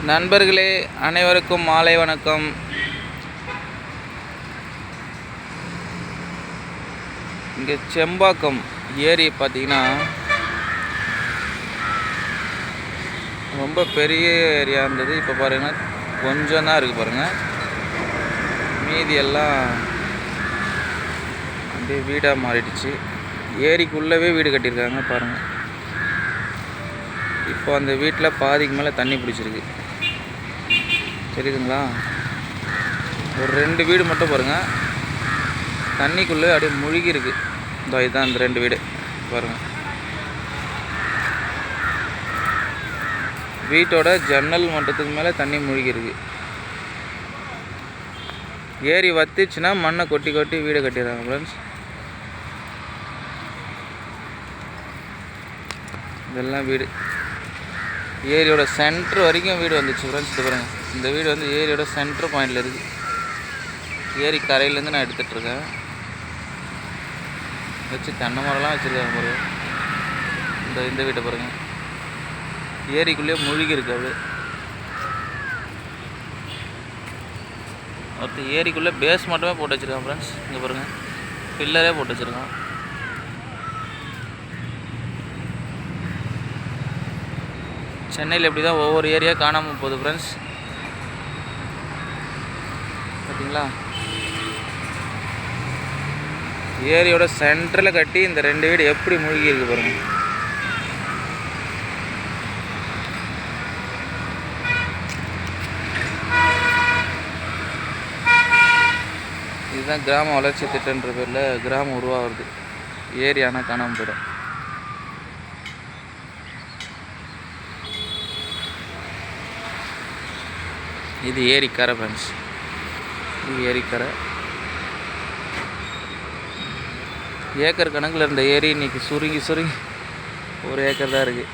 நண்பர்களே அனைவருக்கும் மாலை வணக்கம். இங்கே செம்பாக்கம் ஏரி பார்த்தீங்கன்னா ரொம்ப பெரிய ஏரியா இருந்தது. இப்போ பாருங்கள் கொஞ்சம் தான் இருக்குது பாருங்கள். மீதி எல்லாம் அப்படியே வீடாக மாறிடுச்சு. ஏரிக்குள்ளவே வீடு கட்டியிருக்காங்க பாருங்கள். இப்போ அந்த வீட்டில் பாதிக்கு மேலே தண்ணி பிடிச்சிருக்கு, தெரியுதுங்களா? ஒரு 2 வீடு மட்டும் பாருங்கள் தண்ணிக்குள்ளே அப்படியே முழுகி இருக்குது. இதுதான் இந்த 2 வீடு பாருங்கள். வீட்டோட ஜன்னல் மட்டத்துக்கு மேலே தண்ணி முழுகி இருக்குது. ஏரி வத்திச்சுன்னா மண்ணை கொட்டி கொட்டி வீடு கட்டிடுறாங்க ஃப்ரெண்ட்ஸ். இதெல்லாம் வீடு ஏரியோட சென்டர் வரைக்கும் வீடு வந்துச்சு ஃப்ரெண்ட்ஸ். இது பாருங்கள், இந்த வீடு வந்து ஏரியோட சென்டர் பாயிண்டில் இருக்குது. ஏரி கரையிலேருந்து நான் எடுத்துகிட்ருக்கேன். வச்சு தென்னை மரம்லாம் வச்சுருக்காங்க பாருங்கள். இந்த வீட்டை பாருங்கள், ஏரிக்குள்ளேயே முழுகி இருக்கு. அப்படியே ஒருத்தர் ஏரிக்குள்ளே பேஸ் மட்டுமே போட்டு வச்சுருக்கான் ஃப்ரெண்ட்ஸ். இங்கே பாருங்கள், பில்லரே போட்டு வச்சுருக்கான். சென்னையில் எப்படி தான் ஒவ்வொரு ஏரியா காணாமல் போகுது ஃப்ரெண்ட்ஸ். பார்த்தீங்களா? ஏரியோட சென்டரில் கட்டி இந்த 2 வீடு எப்படி மூழ்கி இருக்கு பாருங்கள். இதுதான் கிராம வளர்ச்சி திட்டன்ற பேரில் கிராமம் உருவாகுது. ஏரியானா காணாமல் போயிடும். இது ஏரிக்கரை ஃப்ரெண்ட்ஸ். இது ஏரிக்கரை. ஏக்கர் கணக்கில் இருந்த ஏரி இன்றைக்கி சுருங்கி 1 ஏக்கர் தான் இருக்குது.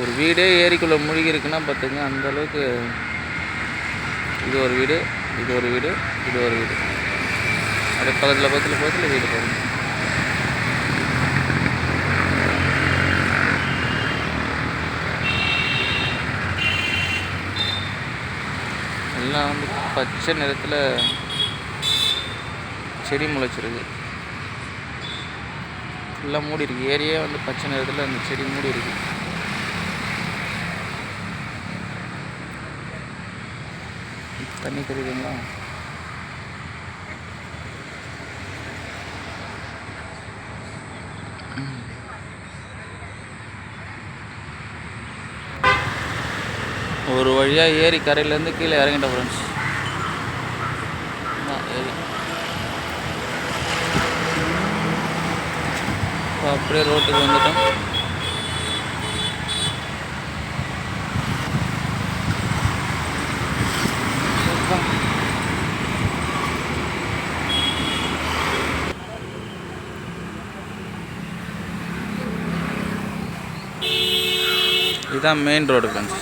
ஒரு வீடே ஏரிக்குள்ளே மூழ்கி இருக்குன்னா பார்த்துங்க, அந்தளவுக்கு. இது ஒரு வீடு, இது ஒரு வீடு, இது ஒரு வீடு, அப்படியே பக்கத்தில் வீடு பாருங்க. எல்லாம் வந்து பச்சை நிறத்தில் செடி முளைச்சிருக்கு. ஃபுல்லாக மூடி இருக்குது. ஏரியே வந்து பச்சை நிறத்தில் அந்த செடி மூடி இருக்குது. தண்ணி தெரியுதுங்களா? ஒரு வழியாக ஏரி கரையிலேருந்து கீழே இறங்கிட்டோம் ஃப்ரெண்ட்ஸ். ஏரி அப்படியே ரோட்டுக்கு வந்துட்டோம். இதுதான் மெயின் ரோடு ஃப்ரெண்ட்ஸ்.